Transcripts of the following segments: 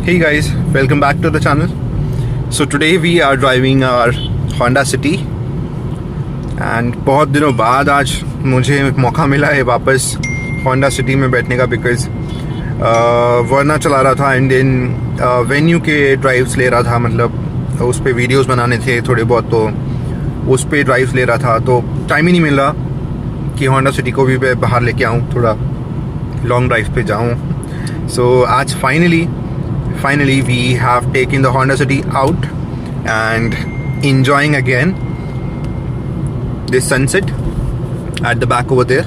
Hey guys, welcome back to the channel. So today we are driving our Honda City and बहुत दिनों बाद आज मुझे मौका मिला है वापस Honda City में बैठने का बिकॉज वरना चला रहा था एंड देन वेन्यू के ड्राइव्स ले रहा था, मतलब उस पर वीडियोस बनाने थे थोड़े बहुत, तो उस पर ड्राइव्स ले रहा था, तो टाइम ही नहीं मिल रहा कि Honda City को भी मैं बाहर लेके आऊँ, थोड़ा लॉन्ग ड्राइव पे जाऊँ. सो आज finally we have taken the Honda City out and enjoying again this sunset at the back over there.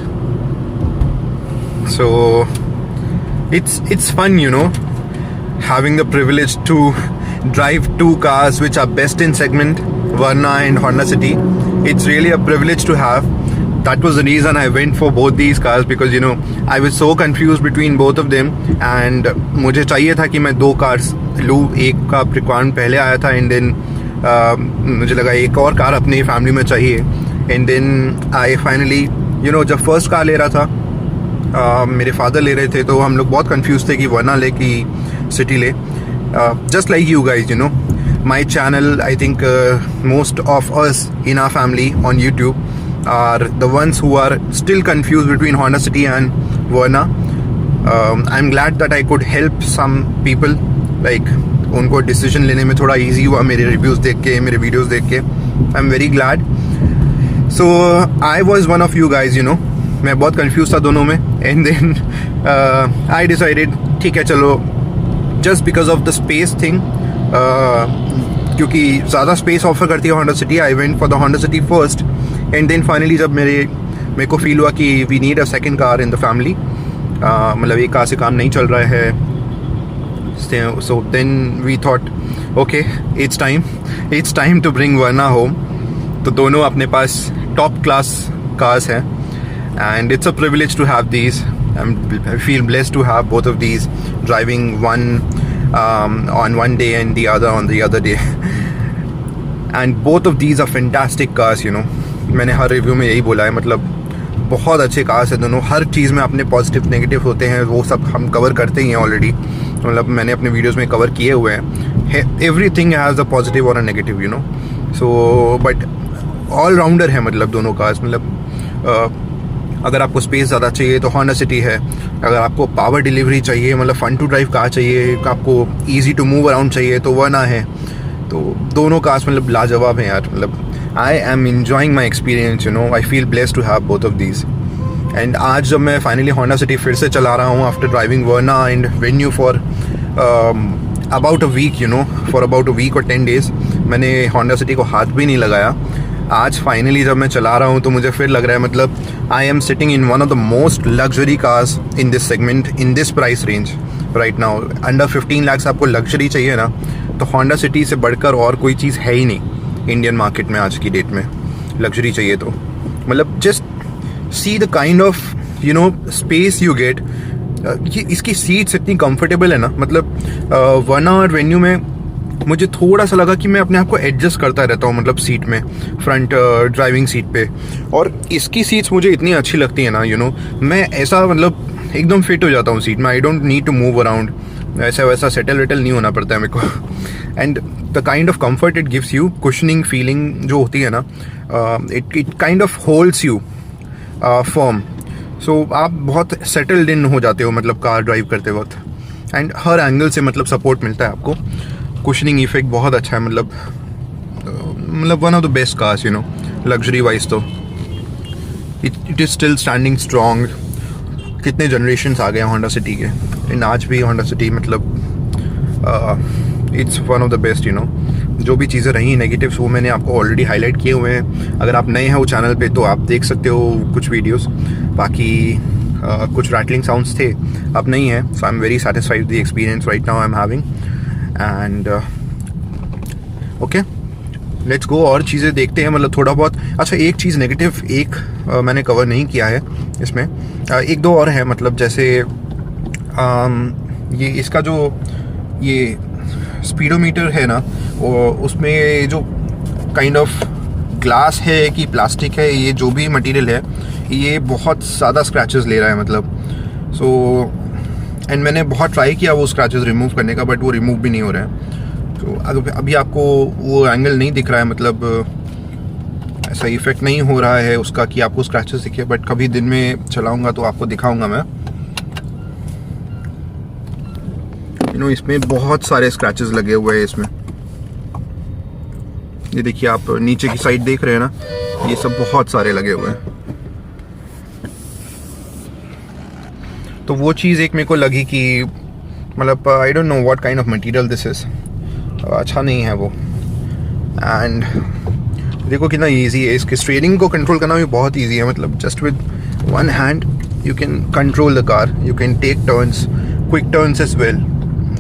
So it's fun, you know, having the privilege to drive two cars which are best in segment, Verna and Honda City. It's really a privilege to have. That was the reason I went for both these cars because, you know, I was so confused between both of them and मुझे चाहिए था कि मैं दो cars लूँ. एक का requirement पहले आया था एंड देन मुझे लगा एक और कार अपनी फैमिली में चाहिए and then I finally, you know, जब फर्स्ट कार ले रहा था मेरे फादर ले रहे थे तो हम लोग बहुत कंफ्यूज थे कि वर्ना ले कि सिटी ले. Just like you guys, you know, my channel, I think most of us in our family on YouTube are the ones who are still confused between Honda City and Verna. I'm glad that I could help some people, like उनको decision लेने में थोड़ा easy हुआ मेरे reviews देख के, मेरे videos देख के. I'm very glad. So I was one of you guys, you know. मैं बहुत confused था दोनों में and then I decided ठीक है चलो, just because of the space thing, क्योंकि ज़्यादा स्पेस ऑफर करती है Honda City, I went for the Honda City first and then finally जब मेरे को फील हुआ कि we need a second car in the family, मतलब एक कार से काम नहीं चल रहा है, so then we thought okay it's time to bring Verna home. तो दोनों अपने पास टॉप क्लास कार्स हैं and it's a privilege to have these. I feel blessed to have both of these, driving one on one day and the other on the other day. And both of these are fantastic cars, you know. मैंने हर review में यही बोला है, मतलब बहुत अच्छे cars हैं दोनों. हर चीज़ में अपने पॉजिटिव नेगेटिव होते हैं, वो सब हम कवर करते ही हैं ऑलरेडी, मतलब मैंने अपने वीडियोस में कवर किए हुए हैं. एवरीथिंग हैज़ अ पॉजिटिव और a negative, you know. So but allrounder है मतलब दोनों कार्स. मतलब अगर आपको स्पेस ज़्यादा चाहिए तो Honda City है, अगर आपको पावर डिलीवरी चाहिए, मतलब फन टू ड्राइव कार चाहिए, आपको इजी टू मूव अराउंड चाहिए तो वर्ना है. तो दोनों कार्स मतलब लाजवाब हैं यार. मतलब I am enjoying my experience, you know. I feel blessed to have both of these. And आज जब मैं फाइनली Honda City फिर से चला रहा हूँ after driving Verna and Venue for about a week, you know, for about a week और 10 days, मैंने Honda City को हाथ भी नहीं लगाया. आज फाइनली जब मैं चला रहा हूँ तो मुझे फिर लग रहा है, मतलब I am sitting in one of the most luxury cars in this segment, in this price range right now. Under 15 lakhs आपको लग्जरी चाहिए ना, तो Honda City से बढ़कर और कोई चीज़ है ही नहीं इंडियन मार्केट में आज की डेट में. लग्जरी चाहिए तो मतलब just see the kind of, you know, space you get. इसकी सीट्स इतनी कंफर्टेबल है ना, मतलब वर्ना और वेन्यू में मुझे थोड़ा सा लगा कि मैं अपने आप को एडजस्ट करता रहता हूँ, मतलब सीट में, फ्रंट ड्राइविंग सीट पे. और इसकी सीट्स मुझे इतनी अच्छी लगती है ना, यू नो, मैं ऐसा मतलब एकदम फिट हो जाता हूँ सीट में. I don't need to move around, ऐसा वैसा सेटल वेटल नहीं होना पड़ता है मेरे को. And the kind of comfort it gives you, cushioning feeling जो होती है ना, it kind of holds you firm. So आप बहुत सेटल्ड इन हो जाते हो मतलब कार ड्राइव करते वक्त. एंड हर एंगल से मतलब सपोर्ट मिलता है आपको. कुशनिंग इफेक्ट बहुत अच्छा है, मतलब one of the best cars, you know, luxury wise. तो it is still standing strong. कितने जनरेशन्स आ गए Honda City के, एंड आज भी Honda City मतलब it's one of the best, you know. जो भी चीज़ें रही नेगेटिव्स वो मैंने आपको ऑलरेडी हाईलाइट किए हुए हैं. अगर आप नए हैं वो चैनल पे तो आप देख सकते हो कुछ वीडियोस. बाकी कुछ रैटलिंग साउंड्स थे, अब नहीं है. So I am very satisfied with the experience right now I am having. And okay, let's go. और चीज़ें देखते हैं, मतलब थोड़ा बहुत. अच्छा, एक चीज़ नेगेटिव मैंने कवर नहीं किया है इसमें, एक दो और है, मतलब जैसे ये इसका जो ये स्पीडोमीटर है ना, उसमें जो काइंड ऑफ ग्लास है कि प्लास्टिक है, ये जो भी मटेरियल है, ये बहुत ज़्यादा स्क्रैचेस ले रहा है मतलब. सो एंड मैंने बहुत ट्राई किया वो स्क्रैचेस रिमूव करने का, बट वो रिमूव भी नहीं हो रहा है। तो अभी आपको वो एंगल नहीं दिख रहा है, मतलब ऐसा इफेक्ट नहीं हो रहा है उसका कि आपको स्क्रैचेस दिखे, बट कभी दिन में चलाऊंगा तो आपको दिखाऊंगा मैं। इसमें बहुत सारे स्क्रैचेस लगे हुए हैं इसमें। ये देखिए, आप नीचे की साइड देख रहे हैं ना, ये सब बहुत सारे लगे हुए हैं। तो वो चीज़ एक मेरे को लगी कि मतलब I don't know what kind of material this is, अच्छा नहीं है वो। एंड देखो कितना इजी है, इसके स्टीयरिंग को कंट्रोल करना भी बहुत इजी है। मतलब just with one hand you can control the car, you can take turns, quick turns as well.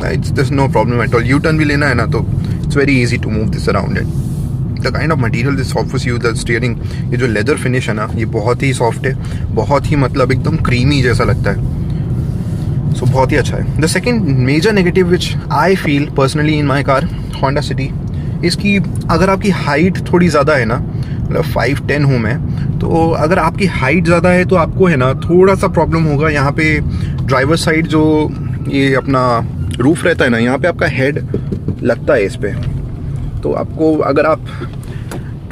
It's this no problem at all. You turn भी लेना है ना, तो it's very easy to move this around it. The kind of material this offers you, the steering, ये जो leather finish है ना, ये बहुत ही सॉफ्ट है, बहुत ही मतलब एकदम क्रीमी जैसा लगता है। सो बहुत ही अच्छा है। The second major negative which I feel personally in my car Honda City, इसकी अगर आपकी हाइट थोड़ी ज़्यादा है ना, मतलब 5'10" हूँ मैं, तो अगर आपकी हाइट ज़्यादा है तो आपको है ना थोड़ा सा प्रॉब्लम होगा। यहाँ पे ड्राइवर साइड जो ये अपना रूफ रहता है ना, यहाँ पे आपका हेड लगता है इस पर। तो आपको अगर आप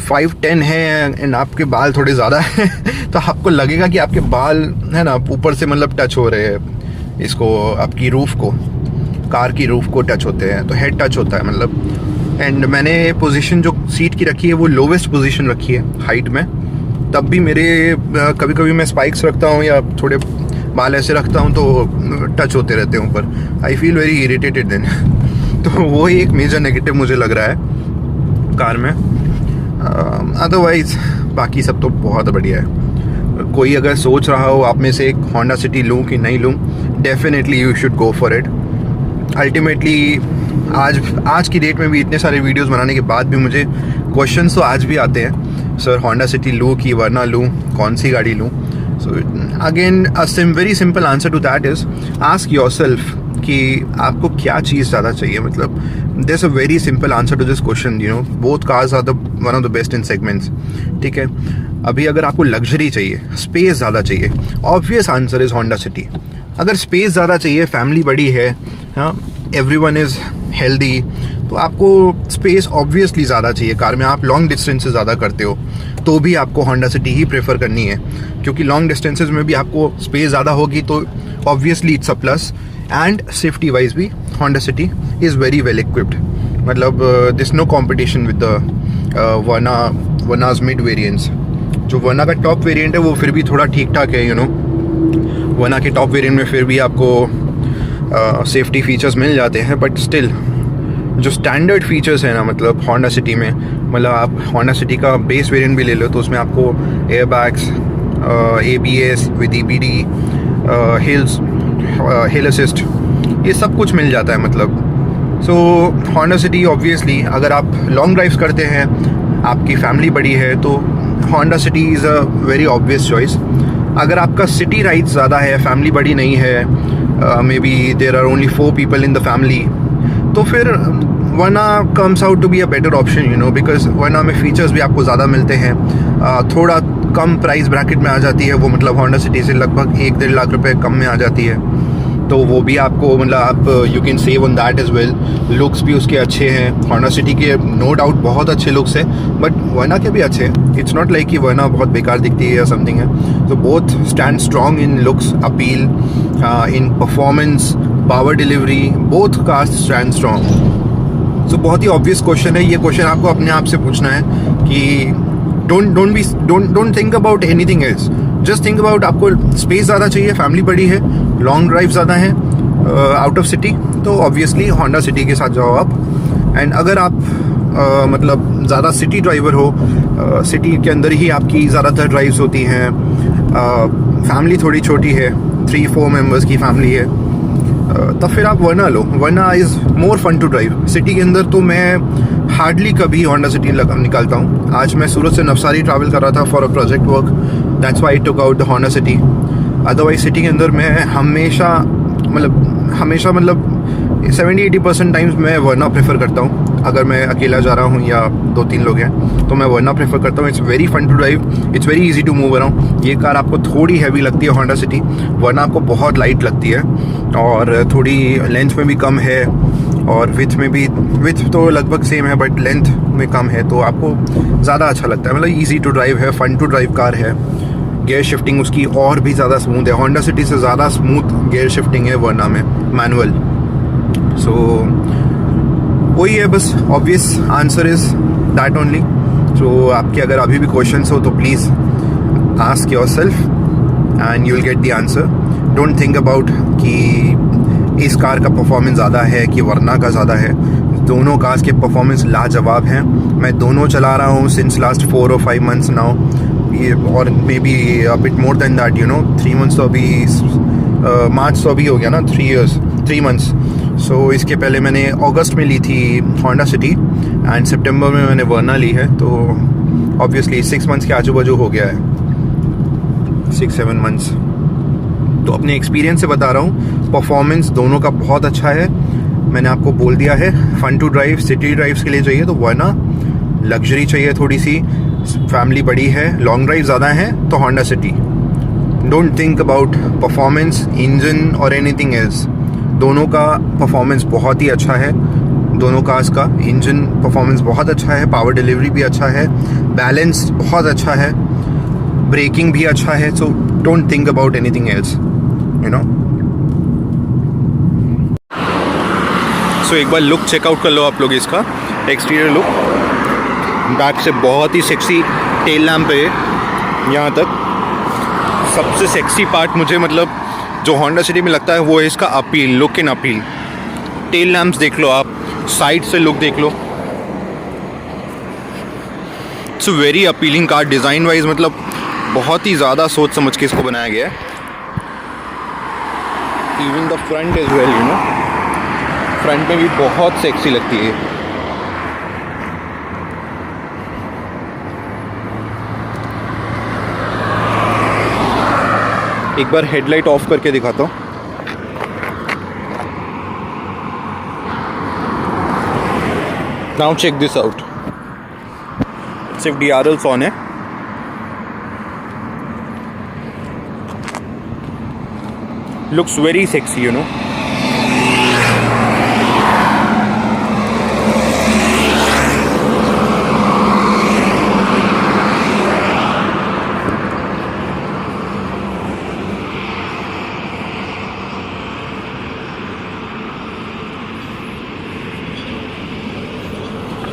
5'10" है एंड आपके बाल थोड़े ज़्यादा हैं तो आपको लगेगा कि आपके बाल है ना ऊपर से मतलब टच हो रहे हैं, इसको आपकी रूफ को, कार की रूफ को टच होते हैं, तो हेड टच होता है मतलब। एंड मैंने पोजीशन जो सीट की रखी है वो लोवेस्ट पोजीशन रखी है हाइट में, तब भी मेरे कभी कभी मैं स्पाइक्स रखता हूँ या थोड़े बाल ऐसे रखता हूँ तो टच होते रहते हैं ऊपर। I feel very irritated then तो वो एक मेजर नेगेटिव मुझे लग रहा है कार में। अदरवाइज बाकी सब तो बहुत बढ़िया है। कोई अगर सोच रहा हो आप में से एक होंडा सिटी लूँ कि नहीं लूँ, definitely you should go for it. Ultimately आज की डेट में भी इतने सारे वीडियोस बनाने के बाद भी मुझे क्वेश्चंस तो आज भी आते हैं, सर होंडा सिटी लूँ कि वरना लूँ, कौन सी गाड़ी लूँ। So again a very simple answer to that is ask yourself कि आपको क्या चीज़ ज़्यादा चाहिए। मतलब there is a very simple answer to this question, both cars are the one of the best in segments. ठीक है, अभी अगर आपको लग्जरी चाहिए, स्पेस ज़्यादा चाहिए, obvious answer is Honda city. अगर स्पेस ज़्यादा चाहिए, फैमिली बड़ी है, हाँ, एवरीवन इज़ हेल्दी, तो आपको स्पेस ऑब्वियसली ज़्यादा चाहिए कार में। आप लॉन्ग डिस्टेंसेस ज़्यादा करते हो तो भी आपको होंडा सिटी ही प्रेफर करनी है, क्योंकि लॉन्ग डिस्टेंसेस में भी आपको स्पेस ज़्यादा होगी तो obviously it's a plus. And safety wise भी Honda City is very well equipped. मतलब this no competition with the Verna's mid variants. जो वर्ना का टॉप वेरिएंट है वो फिर भी थोड़ा ठीक ठाक है, वर्ना के टॉप वेरिएंट में फिर भी आपको सेफ्टी फीचर्स मिल जाते हैं, बट स्टिल जो स्टैंडर्ड फीचर्स है ना, मतलब होंडा सिटी में, मतलब आप होंडा सिटी का बेस वेरिएंट भी ले लो तो उसमें आपको air bags, ABS with EBD, hill assist, ये सब कुछ मिल जाता है। मतलब सो होंडा सिटी ऑब्वियसली अगर आप लॉन्ग ड्राइव्स करते हैं, आपकी फैमिली बड़ी है, तो Honda City is a very obvious choice. अगर आपका सिटी राइड ज़्यादा है, फैमिली बड़ी नहीं है, may be there are only 4 people in the family, तो फिर Verna comes out to be a better option, because Verna में फीचर्स भी आपको ज़्यादा मिलते हैं, थोड़ा कम प्राइस ब्रैकेट में आ जाती है वो, मतलब होंडा सिटी से लगभग 1-1.5 लाख रुपए कम में आ जाती है, तो वो भी आपको मतलब आप you can save on that as well. Looks भी उसके अच्छे हैं, होंडा सिटी के नो डाउट बहुत अच्छे लुक्स है, बट वर्ना के भी अच्छे हैं। इट्स नॉट लाइक कि वर्ना बहुत बेकार दिखती है या समथिंग है। तो both stand strong in looks, appeal, in performance, power delivery, both cars stand strong. So बहुत ही ऑब्वियस क्वेश्चन है ये। क्वेश्चन आपको अपने आप से पूछना है कि don't think about anything else, just think about आपको स्पेस ज़्यादा चाहिए, फैमिली बड़ी है, लॉन्ग ड्राइव ज़्यादा है आउट ऑफ सिटी, तो ऑब्वियसली होंडा सिटी के साथ जाओ आप। एंड अगर आप मतलब ज़्यादा सिटी ड्राइवर हो, सिटी के अंदर ही आपकी ज़्यादातर ड्राइव्स होती हैं, फैमिली थोड़ी छोटी है, 3-4 मेंबर्स की फैमिली है, तब फिर आप वर्ना लो। Verna is more fun to drive. City के अंदर तो मैं हार्डली कभी होंडा सिटी निकालता हूँ। आज मैं सूरत से नवसारी ट्रैवल कर रहा था for a project work, that's why I took out the Honda city. Otherwise city के अंदर मैं हमेशा मतलब 70-80% टाइम्स मैं वर्ना प्रेफर करता हूँ। अगर मैं अकेला जा रहा हूँ या 2-3 लोग हैं तो मैं वर्ना प्रेफर करता हूँ। It's very fun to drive, it's very easy to move around. ये कार आपको थोड़ी हैवी लगती है होंडा सिटी, वर्ना आपको बहुत लाइट लगती है और थोड़ी लेंथ में भी कम है और विथ में भी, विथ तो लगभग सेम है बट लेंथ में कम है, तो आपको ज़्यादा अच्छा लगता है। मतलब ईजी टू ड्राइव है, फन टू ड्राइव कार है। गियर शिफ्टिंग उसकी और भी ज़्यादा स्मूथ है, होंडा सिटी से ज़्यादा स्मूथ गियर शिफ्टिंग है वर्ना में, मैनुअल। सो वही है बस, obvious answer is that only. तो आपके अगर अभी भी क्वेश्चंस हो तो please ask your self and you will get the answer. Don't think about कि इस कार का परफॉर्मेंस ज़्यादा है कि वर्ना का ज़्यादा है। दोनों कार्स के परफॉर्मेंस लाजवाब हैं। मैं दोनों चला रहा हूँ since last 4 or 5 months now, ये और may be a bit more than that, you know 3 months तो अभी, मार्च तो अभी हो गया ना, 3 months। सो इसके पहले मैंने अगस्त में ली थी होंडा सिटी एंड सितंबर में मैंने वर्ना ली है, तो ऑब्वियसली 6 months के आजू बाजू हो गया है, 6-7 months। तो अपने एक्सपीरियंस से बता रहा हूँ, परफॉर्मेंस दोनों का बहुत अच्छा है। मैंने आपको बोल दिया है, fun to drive, city drives के लिए चाहिए तो वर्ना, लग्जरी चाहिए थोड़ी सी, फैमिली बड़ी है, लॉन्ग ड्राइव ज़्यादा है तो Honda city. Don't think about performance, engine और एनीथिंग एल्स। दोनों का परफॉर्मेंस बहुत ही अच्छा है, दोनों कार्स का इंजन परफॉर्मेंस बहुत अच्छा है, पावर डिलीवरी भी अच्छा है, बैलेंस बहुत अच्छा है, ब्रेकिंग भी अच्छा है। So don't think about anything else, you know. So एक बार लुक चेकआउट कर लो आप लोग इसका, एक्सटीरियर लुक। बैक से बहुत ही सेक्सी टेल लैम्प है यहाँ तक। सबसे सेक्सी पार्ट मुझे, मतलब जो होंडा सिटी में लगता है, वो है इसका appeal, look in appeal. Tail lamps देख लो आप, साइड से लुक देख लो, it's a very appealing car. Design wise मतलब बहुत ही ज़्यादा सोच समझ के इसको बनाया गया है। Even the front is well, you know, front में भी बहुत सेक्सी लगती है। एक बार हेडलाइट ऑफ करके दिखाता हूँ। नाउ चेक दिस आउट, सिर्फ DRLs ऑन है। Looks very sexy, you know.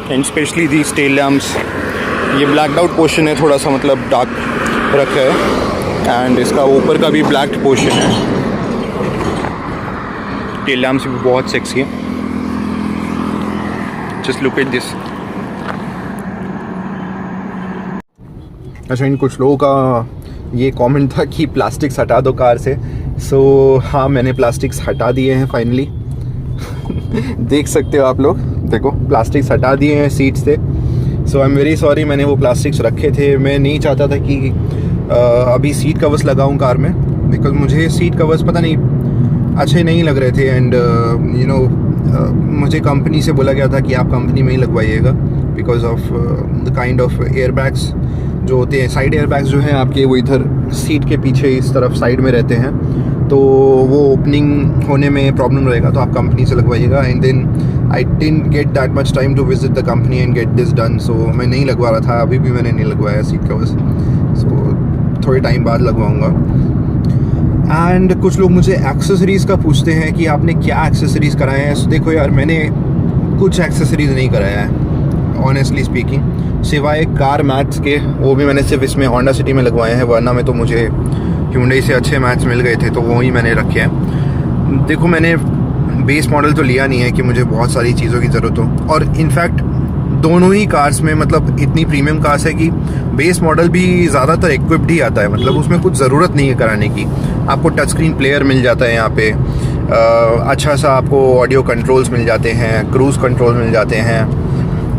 And specially these tail lamps, ये ब्लैकड आउट पोर्शन है थोड़ा सा, मतलब डार्क रखा है, एंड इसका ऊपर का भी ब्लैक पोर्शन है। टेल लैम्प्स भी बहुत सेक्सी है। Just look at this. अच्छा, इन कुछ लोगों का ये कमेंट था कि प्लास्टिक्स हटा दो कार से। सो हाँ, मैंने प्लास्टिक्स हटा दिए हैं फाइनली। देख सकते हो आप लोग, देखो प्लास्टिक्स हटा दिए हैं सीट से। सो आई एम वेरी सॉरी, मैंने वो प्लास्टिक्स रखे थे। मैं नहीं चाहता था कि अभी सीट कवर्स लगाऊं कार में, बिकॉज मुझे सीट कवर्स पता नहीं अच्छे नहीं लग रहे थे। एंड यू नो, मुझे कंपनी से बोला गया था कि आप कंपनी में ही लगवाइएगा, because of the kind of airbags जो होते हैं, साइड एयर बैग्स जो हैं आपके, वो इधर सीट के पीछे इस तरफ साइड में रहते हैं, तो वो ओपनिंग होने में प्रॉब्लम रहेगा, तो आप कंपनी से लगवाइएगा। And then I didn't get that much time to visit the company and get this done, so मैं नहीं लगवा रहा था। अभी भी मैंने नहीं लगवाया सीट कवर्स, सो थोड़े टाइम बाद लगवाऊंगा। एंड कुछ लोग मुझे एक्सेसरीज़ का पूछते हैं कि आपने क्या एक्सेसरीज़ कराए हैं। सो देखो यार, मैंने कुछ एक्सेसरीज़ नहीं कराया है ऑनेस्टली स्पीकिंग, सिवाय कार मैट्स के। वो भी मैंने सिर्फ इसमें होंडा सिटी में लगवाए हैं, वरना में तो मुझे Hyundai से अच्छे मैट्स मिल गए थे, तो वही मैंने रखे हैं। देखो, मैंने बेस मॉडल तो लिया नहीं है कि मुझे बहुत सारी चीज़ों की ज़रूरत हो, और इनफैक्ट दोनों ही कार्स में मतलब इतनी प्रीमियम कार्स है कि बेस मॉडल भी ज़्यादातर इक्विप्ड ही आता है, मतलब उसमें कुछ ज़रूरत नहीं है कराने की। आपको टच स्क्रीन प्लेयर मिल जाता है यहाँ पे, अच्छा सा आपको ऑडियो कंट्रोल्स मिल जाते हैं, क्रूज़ कंट्रोल मिल जाते हैं,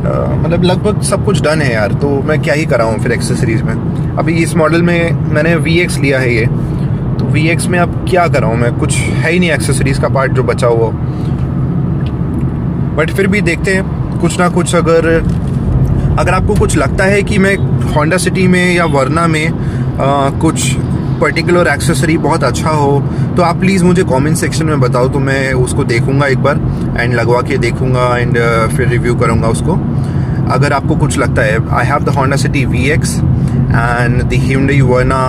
मतलब लगभग सब कुछ डन है यार। तो मैं क्या ही कराऊँ फिर एक्सेसरीज़ में। अभी इस मॉडल में मैंने VX लिया है ये, तो VX में अब क्या कराऊँ मैं, कुछ है ही नहीं एक्सेसरीज़ का पार्ट जो बचा हुआ। बट फिर भी देखते हैं, कुछ ना कुछ अगर आपको कुछ लगता है कि मैं होंडा सिटी में या वरना में कुछ पर्टिकुलर एक्सेसरी बहुत अच्छा हो, तो आप प्लीज़ मुझे कमेंट सेक्शन में बताओ, तो मैं उसको देखूंगा एक बार एंड लगवा के देखूंगा एंड फिर रिव्यू करूंगा उसको। अगर आपको कुछ लगता है, I have the Honda city VX and the Hyundai Verna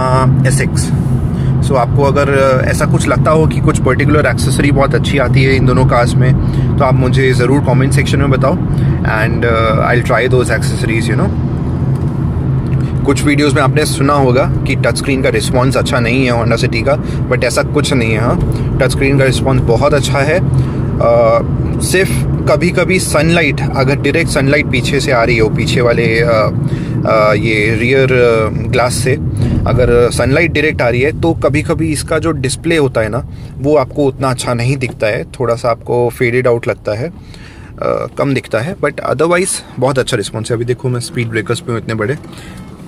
SX। सो आपको अगर ऐसा कुछ लगता हो कि कुछ पर्टिकुलर एक्सेसरी बहुत अच्छी आती है इन दोनों कार्स में, तो आप मुझे ज़रूर कमेंट सेक्शन में बताओ and I will try those accessories, you know. कुछ वीडियोस में आपने सुना होगा कि टच स्क्रीन का रिस्पॉन्स अच्छा नहीं है होंडा सिटी का, बट ऐसा कुछ नहीं है। हाँ, टच स्क्रीन का रिस्पॉन्स बहुत अच्छा है। सिर्फ कभी कभी सनलाइट, अगर डायरेक्ट सनलाइट पीछे से आ रही हो, पीछे वाले ये रियर ग्लास से अगर सनलाइट डायरेक्ट आ रही है, तो कभी कभी इसका जो डिस्प्ले होता है ना, वो आपको उतना अच्छा नहीं दिखता है, थोड़ा सा आपको फेडेड आउट लगता है, कम दिखता है। बट अदरवाइज़ बहुत अच्छा रिस्पॉन्स है। अभी देखो मैं स्पीड ब्रेकर्स पे हूँ, इतने बड़े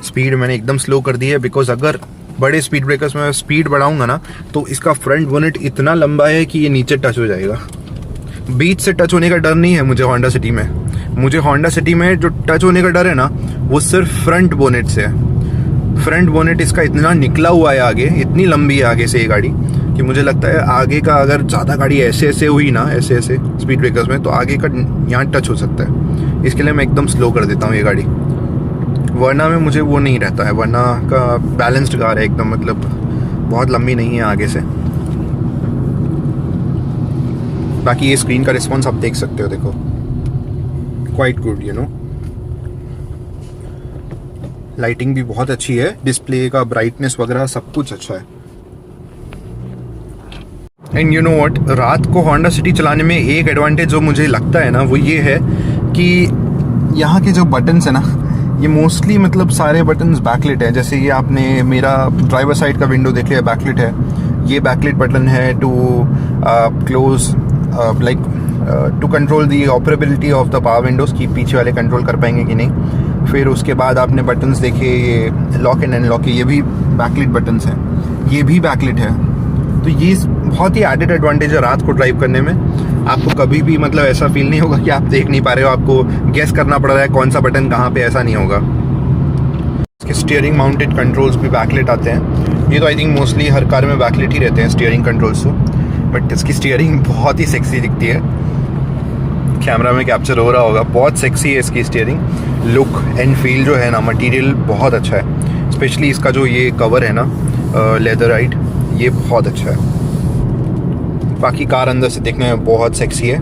स्पीड मैंने एकदम स्लो कर दी है, बिकॉज अगर बड़े स्पीड ब्रेकर्स में स्पीड बढ़ाऊंगा ना, तो इसका फ्रंट बोनेट इतना लंबा है कि ये नीचे टच हो जाएगा। बीच से टच होने का डर नहीं है मुझे होंडा सिटी में। मुझे होंडा सिटी में जो टच होने का डर है ना, वो सिर्फ फ्रंट बोनेट से है। फ्रंट बोनेट इसका इतना निकला हुआ है आगे, इतनी लंबी है आगे से ये गाड़ी, कि मुझे लगता है आगे का अगर ज़्यादा गाड़ी ऐसे ऐसे हुई ना, ऐसे ऐसे स्पीड ब्रेकर्स में, तो आगे का यहाँ टच हो सकता है। इसके लिए मैं एकदम स्लो कर देता हूँ ये गाड़ी। वरना में मुझे वो नहीं रहता है, वरना का बैलेंस्ड कार है एकदम, मतलब बहुत लंबी नहीं है आगे से। बाकी ये स्क्रीन का रिस्पॉन्स आप देख सकते हो, देखो quite good, you know. Lighting भी बहुत अच्छी है, डिस्प्ले का ब्राइटनेस वगैरह सब कुछ अच्छा है। एंड यू नो व्हाट, रात को होंडा सिटी चलाने में एक एडवांटेज जो मुझे लगता है ना, वो ये है कि यहाँ के जो बटन्स है ना, ये मोस्टली मतलब सारे बटन्स बैकलिट है। जैसे ये आपने मेरा ड्राइवर साइड का विंडो देख लिया, बैकलिट है। ये बैकलिट बटन है to close like to control the operability of the power windows, की पीछे वाले कंट्रोल कर पाएंगे कि नहीं। फिर उसके बाद आपने बटन्स देखे, ये लॉक एंड अनलॉक के, ये भी बैकलिट बटन्स हैं, ये भी बैकलिट है। तो ये बहुत ही एडेड एडवांटेज है रात को ड्राइव करने में। आपको कभी भी मतलब ऐसा फील नहीं होगा कि आप देख नहीं पा रहे हो, आपको गेस करना पड़ रहा है कौन सा बटन कहाँ पे, ऐसा नहीं होगा। इसके स्टीयरिंग माउंटेड कंट्रोल्स भी बैकलिट आते हैं। ये तो I think mostly her car में बैकलिट ही रहते हैं स्टीयरिंग कंट्रोल्स तो, बट इसकी स्टीयरिंग बहुत ही सेक्सी दिखती है। कैमरा में कैप्चर हो रहा होगा, बहुत सेक्सी है इसकी स्टीयरिंग। लुक एंड फील जो है ना, मटेरियल बहुत अच्छा है। स्पेशली इसका जो ये कवर है ना, लेदराइट, ये बहुत अच्छा है। बाकी कार अंदर से देखने में बहुत सेक्सी है।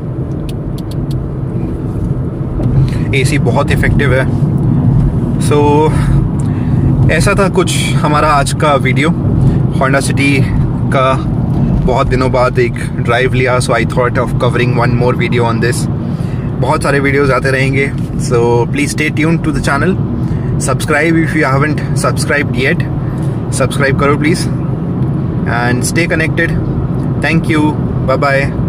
एसी बहुत इफेक्टिव है। सो ऐसा था कुछ हमारा आज का वीडियो। होंडा सिटी का बहुत दिनों बाद एक ड्राइव लिया, so I thought of covering one more video on this. बहुत सारे वीडियोस आते रहेंगे, so please stay tune to the channel. Subscribe if you haven't subscribed yet, subscribe करो please, and stay connected. Thank you. Bye bye.